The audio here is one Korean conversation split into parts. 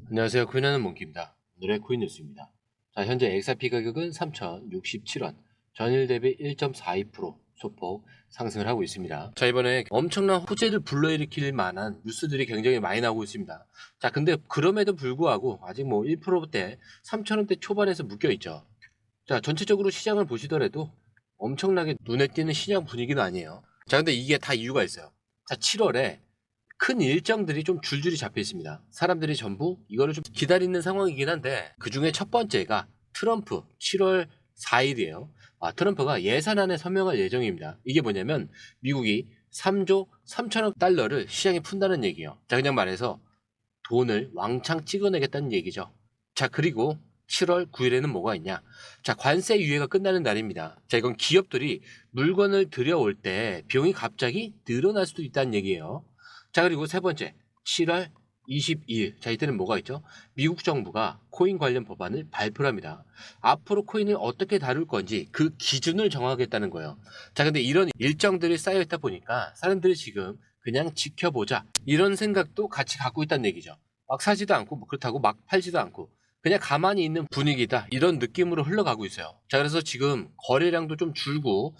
안녕하세요. 코인하는 몽키입니다. 오늘의 코인 뉴스입니다. 자, 현재 XRP 가격은 3,067원, 전일 대비 1.42% 소폭 상승을 하고 있습니다. 자, 이번에 엄청난 호재를 불러일으킬 만한 뉴스들이 굉장히 많이 나오고 있습니다. 자, 근데 그럼에도 불구하고 아직 뭐 1%대 3,000원대 초반에서 묶여 있죠. 자, 전체적으로 시장을 보시더라도 엄청나게 눈에 띄는 시장 분위기는 아니에요. 자, 근데 이게 다 이유가 있어요. 자, 7월에 큰 일정들이 좀 줄줄이 잡혀 있습니다. 사람들이 전부 이거를 좀 기다리는 상황이긴 한데, 그 중에 첫 번째가 트럼프 7월 4일이에요. 트럼프가 예산안에 서명할 예정입니다. 이게 뭐냐면 미국이 3조 3천억 달러를 시장에 푼다는 얘기예요. 자, 그냥 말해서 돈을 왕창 찍어내겠다는 얘기죠. 자, 그리고 7월 9일에는 뭐가 있냐? 자, 관세 유예가 끝나는 날입니다. 자, 이건 기업들이 물건을 들여올 때 비용이 갑자기 늘어날 수도 있다는 얘기예요. 자, 그리고 세 번째, 7월 22일. 자, 이때는 뭐가 있죠? 미국 정부가 코인 관련 법안을 발표를 합니다. 앞으로 코인을 어떻게 다룰 건지 그 기준을 정하겠다는 거예요. 자, 근데 이런 일정들이 쌓여 있다 보니까 사람들이 지금 그냥 지켜보자, 이런 생각도 같이 갖고 있다는 얘기죠. 막 사지도 않고, 뭐 그렇다고 막 팔지도 않고, 그냥 가만히 있는 분위기다, 이런 느낌으로 흘러가고 있어요. 자, 그래서 지금 거래량도 좀 줄고,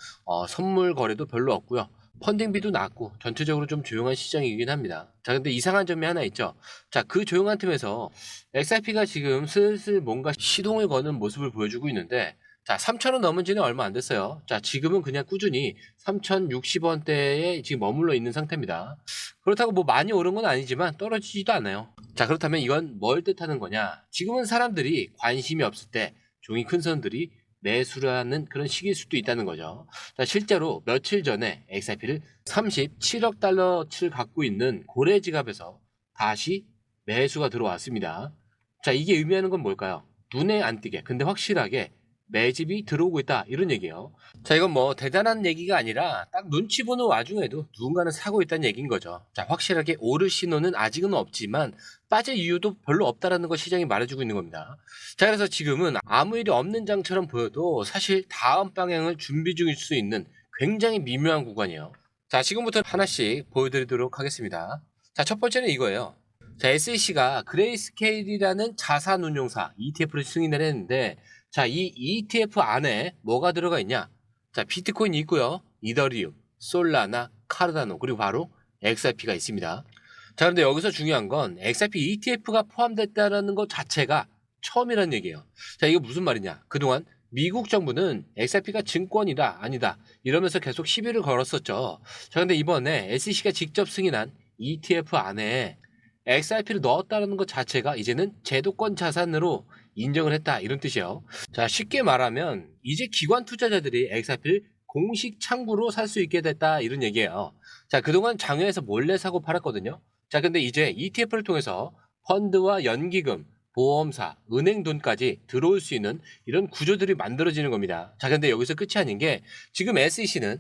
선물 거래도 별로 없고요. 펀딩비도 낮고 전체적으로 좀 조용한 시장이긴 합니다. 자, 근데 이상한 점이 하나 있죠. 자, 그 조용한 틈에서 XRP가 지금 슬슬 뭔가 시동을 거는 모습을 보여주고 있는데, 자, 3,000원 넘은 지는 얼마 안 됐어요. 자, 지금은 그냥 꾸준히 3,060원대에 지금 머물러 있는 상태입니다. 그렇다고 뭐 많이 오른 건 아니지만 떨어지지도 않아요. 자, 그렇다면 이건 뭘 뜻하는 거냐? 지금은 사람들이 관심이 없을 때 종이 큰 손들이 매수를 하는 그런 시기일 수도 있다는 거죠. 자, 실제로 며칠 전에 XRP를 37억 달러치를 갖고 있는 고래 지갑에서 다시 매수가 들어왔습니다. 자, 이게 의미하는 건 뭘까요? 눈에 안 띄게, 근데 확실하게 매집이 들어오고 있다, 이런 얘기예요. 자, 이건 뭐 대단한 얘기가 아니라 딱 눈치 보는 와중에도 누군가는 사고 있다는 얘기인 거죠. 자, 확실하게 오를 신호는 아직은 없지만 빠질 이유도 별로 없다라는 걸 시장이 말해주고 있는 겁니다. 자, 그래서 지금은 아무 일이 없는 장처럼 보여도 사실 다음 방향을 준비 중일 수 있는 굉장히 미묘한 구간이에요. 자, 지금부터 하나씩 보여드리도록 하겠습니다. 자, 첫 번째는 이거예요. 자, SEC가 그레이스케일이라는 자산운용사 ETF를 승인을 했는데, 자, 이 ETF 안에 뭐가 들어가 있냐? 자, 비트코인이 있고요, 이더리움, 솔라나, 카르다노, 그리고 바로 XRP가 있습니다. 자, 그런데 여기서 중요한 건 XRP ETF가 포함됐다는 것 자체가 처음이라는 얘기예요. 자, 이거 무슨 말이냐? 그동안 미국 정부는 XRP가 증권이다, 아니다, 이러면서 계속 시비를 걸었었죠. 자, 근데 이번에 SEC가 직접 승인한 ETF 안에 XRP를 넣었다는 것 자체가 이제는 제도권 자산으로 인정을 했다, 이런 뜻이에요. 자, 쉽게 말하면 이제 기관 투자자들이 XRP를 공식 창구로 살 수 있게 됐다, 이런 얘기예요. 자, 그동안 장외에서 몰래 사고 팔았거든요. 자, 근데 이제 ETF를 통해서 펀드와 연기금, 보험사, 은행 돈까지 들어올 수 있는 이런 구조들이 만들어지는 겁니다. 자, 근데 여기서 끝이 아닌 게, 지금 SEC는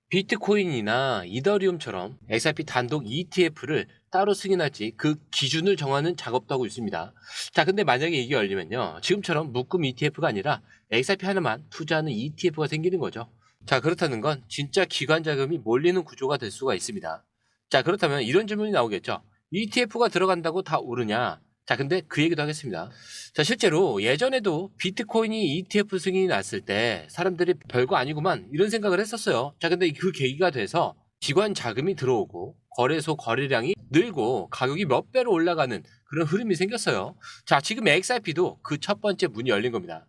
비트코인이나 이더리움처럼 XRP 단독 ETF를 따로 승인할지 그 기준을 정하는 작업도 하고 있습니다. 자, 근데 만약에 이게 열리면요, 지금처럼 묶음 ETF가 아니라 XRP 하나만 투자하는 ETF가 생기는 거죠. 자, 그렇다는 건 진짜 기관 자금이 몰리는 구조가 될 수가 있습니다. 자, 그렇다면 이런 질문이 나오겠죠. ETF가 들어간다고 다 오르냐? 자, 근데 그 얘기도 하겠습니다. 자, 실제로 예전에도 비트코인이 ETF 승인이 났을 때 사람들이 별거 아니구만, 이런 생각을 했었어요. 자, 근데 그 계기가 돼서 기관 자금이 들어오고 거래소 거래량이 늘고 가격이 몇 배로 올라가는 그런 흐름이 생겼어요. 자, 지금 XRP도 그 첫 번째 문이 열린 겁니다.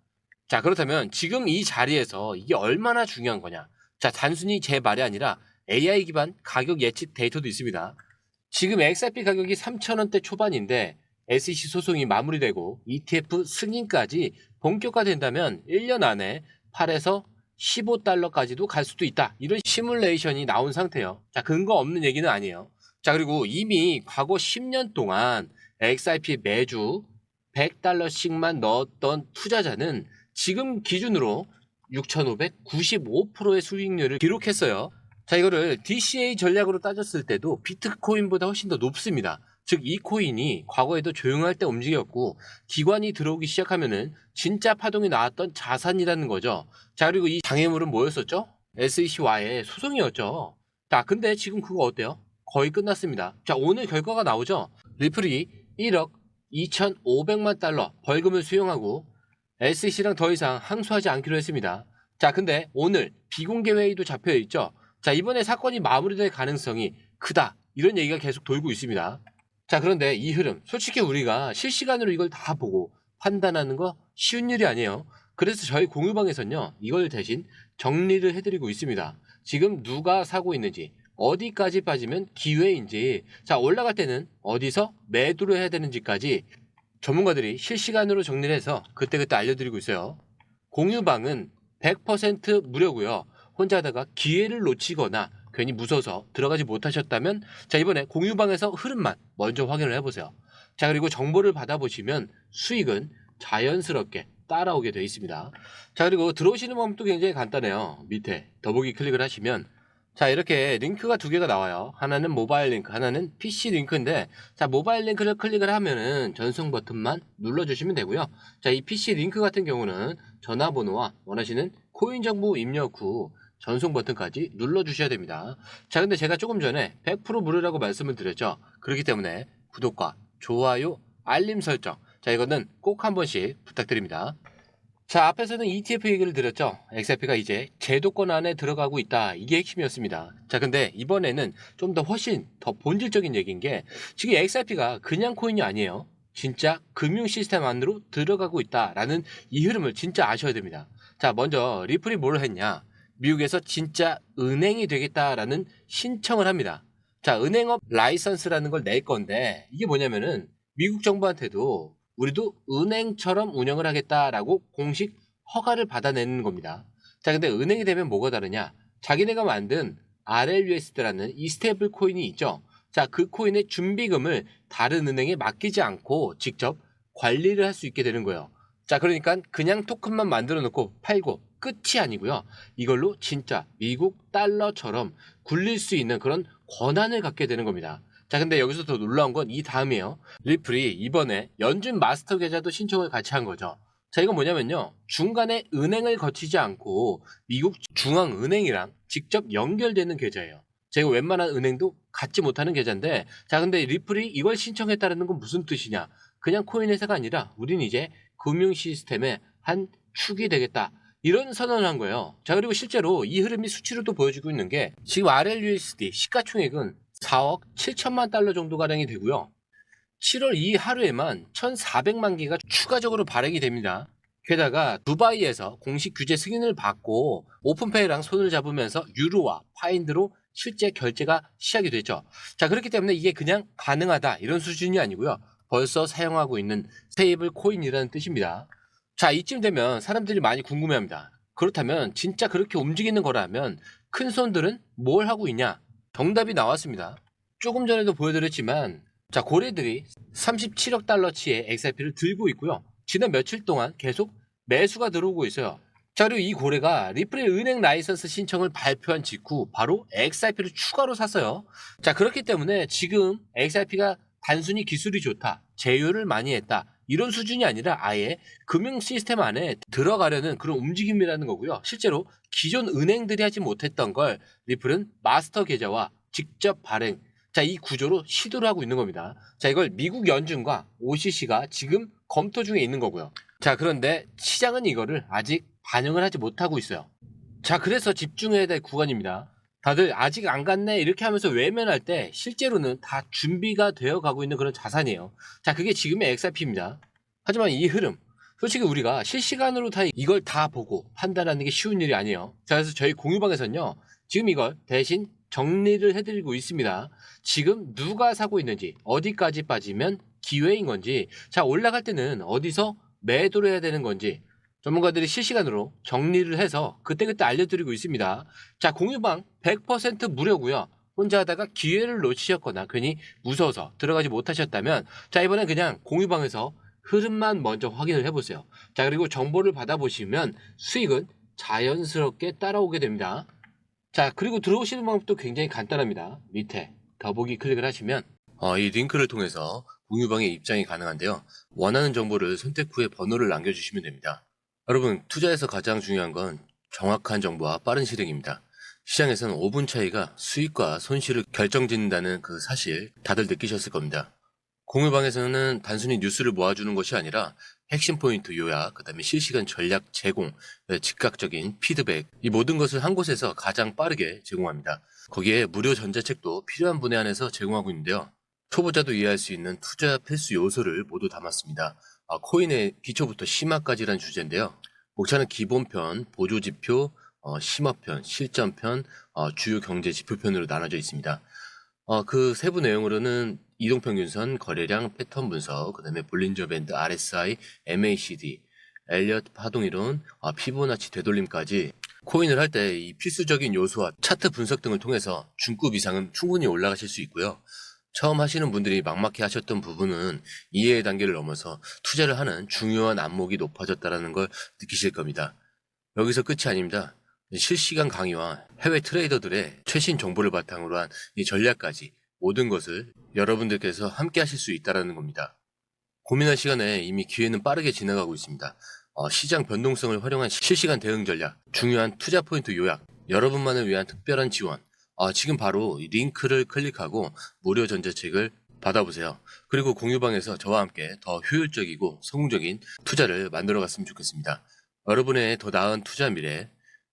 자, 그렇다면 지금 이 자리에서 이게 얼마나 중요한 거냐? 자, 단순히 제 말이 아니라 AI 기반 가격 예측 데이터도 있습니다. 지금 XRP 가격이 3,000원대 초반인데 SEC 소송이 마무리되고 ETF 승인까지 본격화된다면 1년 안에 8에서 15달러까지도 갈 수도 있다, 이런 시뮬레이션이 나온 상태예요. 자, 근거 없는 얘기는 아니에요. 자, 그리고 이미 과거 10년 동안 XRP에 매주 100달러씩만 넣었던 투자자는 지금 기준으로 6,595%의 수익률을 기록했어요. 자, 이거를 DCA 전략으로 따졌을 때도 비트코인보다 훨씬 더 높습니다. 즉, 이 코인이 과거에도 조용할 때 움직였고 기관이 들어오기 시작하면은 진짜 파동이 나왔던 자산이라는 거죠. 자, 그리고 이 장애물은 뭐였었죠? SEC와의 소송이었죠. 자, 근데 지금 그거 어때요? 거의 끝났습니다. 자, 오늘 결과가 나오죠. 리플이 1억 2,500만 달러 벌금을 수용하고 SEC랑 더 이상 항소하지 않기로 했습니다. 자, 근데 오늘 비공개 회의도 잡혀 있죠. 자, 이번에 사건이 마무리될 가능성이 크다, 이런 얘기가 계속 돌고 있습니다. 자, 그런데 이 흐름, 솔직히 우리가 실시간으로 이걸 다 보고 판단하는 거 쉬운 일이 아니에요. 그래서 저희 공유방에서는요, 이걸 대신 정리를 해드리고 있습니다. 지금 누가 사고 있는지, 어디까지 빠지면 기회인지, 자, 올라갈 때는 어디서 매도를 해야 되는지까지 전문가들이 실시간으로 정리를 해서 그때그때 알려드리고 있어요. 공유방은 100% 무료고요. 혼자 하다가 기회를 놓치거나 괜히 무서워서 들어가지 못하셨다면, 자, 이번에 공유방에서 흐름만 먼저 확인을 해보세요. 자, 그리고 정보를 받아보시면 수익은 자연스럽게 따라오게 되어 있습니다. 자, 그리고 들어오시는 방법도 굉장히 간단해요. 밑에 더보기 클릭을 하시면, 자, 이렇게 링크가 두 개가 나와요. 하나는 모바일 링크, 하나는 PC 링크인데, 자, 모바일 링크를 클릭을 하면은 전송 버튼만 눌러주시면 되고요. 자, 이 PC 링크 같은 경우는 전화번호와 원하시는 코인 정보 입력 후 전송 버튼까지 눌러주셔야 됩니다. 자, 근데 제가 조금 전에 100% 무료라고 말씀을 드렸죠. 그렇기 때문에 구독과 좋아요, 알림 설정, 자, 이거는 꼭 한 번씩 부탁드립니다. 자, 앞에서는 ETF 얘기를 드렸죠. XRP가 이제 제도권 안에 들어가고 있다, 이게 핵심이었습니다. 자, 근데 이번에는 좀 더 훨씬 더 본질적인 얘기인 게, 지금 XRP가 그냥 코인이 아니에요. 진짜 금융 시스템 안으로 들어가고 있다라는 이 흐름을 진짜 아셔야 됩니다. 자, 먼저 리플이 뭘 했냐, 미국에서 진짜 은행이 되겠다라는 신청을 합니다. 자, 은행업 라이선스라는 걸 낼 건데, 이게 뭐냐면은 미국 정부한테도 우리도 은행처럼 운영을 하겠다라고 공식 허가를 받아내는 겁니다. 자, 근데 은행이 되면 뭐가 다르냐? 자기네가 만든 RLUSD라는 이 스테이블 코인이 있죠. 자, 그 코인의 준비금을 다른 은행에 맡기지 않고 직접 관리를 할 수 있게 되는 거예요. 자, 그러니까 그냥 토큰만 만들어 놓고 팔고 끝이 아니고요. 이걸로 진짜 미국 달러처럼 굴릴 수 있는 그런 권한을 갖게 되는 겁니다. 자, 근데 여기서 더 놀라운 건 이 다음이에요. 리플이 이번에 연준 마스터 계좌도 신청을 같이 한 거죠. 자, 이건 뭐냐면요, 중간에 은행을 거치지 않고 미국 중앙은행이랑 직접 연결되는 계좌예요. 제가 웬만한 은행도 갖지 못하는 계좌인데, 자, 근데 리플이 이걸 신청했다는 건 무슨 뜻이냐? 그냥 코인 회사가 아니라 우린 이제 금융 시스템의 한 축이 되겠다, 이런 선언을 한 거예요. 자, 그리고 실제로 이 흐름이 수치로도 보여지고 있는 게, 지금 RLUSD 시가총액은 4억 7천만 달러 정도 가량이 되고요. 7월 이 하루에만 1,400만 개가 추가적으로 발행이 됩니다. 게다가 두바이에서 공식 규제 승인을 받고 오픈페이랑 손을 잡으면서 유로와 파인드로 실제 결제가 시작이 됐죠. 자, 그렇기 때문에 이게 그냥 가능하다, 이런 수준이 아니고요. 벌써 사용하고 있는 스테이블 코인이라는 뜻입니다. 자, 이쯤 되면 사람들이 많이 궁금해합니다. 그렇다면 진짜 그렇게 움직이는 거라면 큰 손들은 뭘 하고 있냐? 정답이 나왔습니다. 조금 전에도 보여드렸지만, 자, 고래들이 37억 달러치의 XRP를 들고 있고요. 지난 며칠 동안 계속 매수가 들어오고 있어요. 자, 그리고 이 고래가 리플의 은행 라이선스 신청을 발표한 직후 바로 XRP를 추가로 샀어요. 자, 그렇기 때문에 지금 XRP가 단순히 기술이 좋다, 제휴를 많이 했다, 이런 수준이 아니라 아예 금융 시스템 안에 들어가려는 그런 움직임이라는 거고요. 실제로 기존 은행들이 하지 못했던 걸 리플은 마스터 계좌와 직접 발행, 자, 이 구조로 시도를 하고 있는 겁니다. 자, 이걸 미국 연준과 OCC가 지금 검토 중에 있는 거고요. 자, 그런데 시장은 이거를 아직 반영을 하지 못하고 있어요. 자, 그래서 집중해야 될 구간입니다. 다들 아직 안 갔네 이렇게 하면서 외면할 때 실제로는 다 준비가 되어 가고 있는 그런 자산이에요. 자, 그게 지금의 XRP입니다. 하지만 이 흐름, 솔직히 우리가 실시간으로 다 이걸 다 보고 판단하는 게 쉬운 일이 아니에요. 자, 그래서 저희 공유방에서는요, 지금 이걸 대신 정리를 해드리고 있습니다. 지금 누가 사고 있는지, 어디까지 빠지면 기회인 건지, 자, 올라갈 때는 어디서 매도를 해야 되는 건지 전문가들이 실시간으로 정리를 해서 그때그때 알려드리고 있습니다. 자, 공유방 100% 무료고요. 혼자 하다가 기회를 놓치셨거나 괜히 무서워서 들어가지 못하셨다면, 자, 이번엔 그냥 공유방에서 흐름만 먼저 확인을 해보세요. 자, 그리고 정보를 받아보시면 수익은 자연스럽게 따라오게 됩니다. 자, 그리고 들어오시는 방법도 굉장히 간단합니다. 밑에 더보기 클릭을 하시면 이 링크를 통해서 공유방에 입장이 가능한데요. 원하는 정보를 선택 후에 번호를 남겨주시면 됩니다. 여러분, 투자에서 가장 중요한 건 정확한 정보와 빠른 실행입니다. 시장에서는 5분 차이가 수익과 손실을 결정짓는다는 그 사실 다들 느끼셨을 겁니다. 공유방에서는 단순히 뉴스를 모아주는 것이 아니라 핵심 포인트 요약, 그 다음에 실시간 전략 제공, 즉각적인 피드백, 이 모든 것을 한 곳에서 가장 빠르게 제공합니다. 거기에 무료 전자책도 필요한 분야 안에서 제공하고 있는데요. 초보자도 이해할 수 있는 투자 필수 요소를 모두 담았습니다. 코인의 기초부터 심화까지란 주제인데요. 목차는 기본편, 보조지표, 심화편, 실전편, 주요 경제 지표편으로 나눠져 있습니다. 그 세부 내용으로는 이동평균선, 거래량, 패턴 분석, 그 다음에 볼린저 밴드, RSI, MACD, 엘리엇 파동이론, 피보나치 되돌림까지 코인을 할 때 이 필수적인 요소와 차트 분석 등을 통해서 중급 이상은 충분히 올라가실 수 있고요. 처음 하시는 분들이 막막해 하셨던 부분은 이해의 단계를 넘어서 투자를 하는 중요한 안목이 높아졌다는 걸 느끼실 겁니다. 여기서 끝이 아닙니다. 실시간 강의와 해외 트레이더들의 최신 정보를 바탕으로 한 이 전략까지 모든 것을 여러분들께서 함께 하실 수 있다는 겁니다. 고민할 시간에 이미 기회는 빠르게 지나가고 있습니다. 시장 변동성을 활용한 실시간 대응 전략, 중요한 투자 포인트 요약, 여러분만을 위한 특별한 지원. 지금 바로 이 링크를 클릭하고 무료 전자책을 받아보세요. 그리고 공유방에서 저와 함께 더 효율적이고 성공적인 투자를 만들어 갔으면 좋겠습니다. 여러분의 더 나은 투자 미래,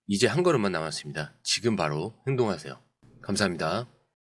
이제 한 걸음만 남았습니다. 지금 바로 행동하세요. 감사합니다.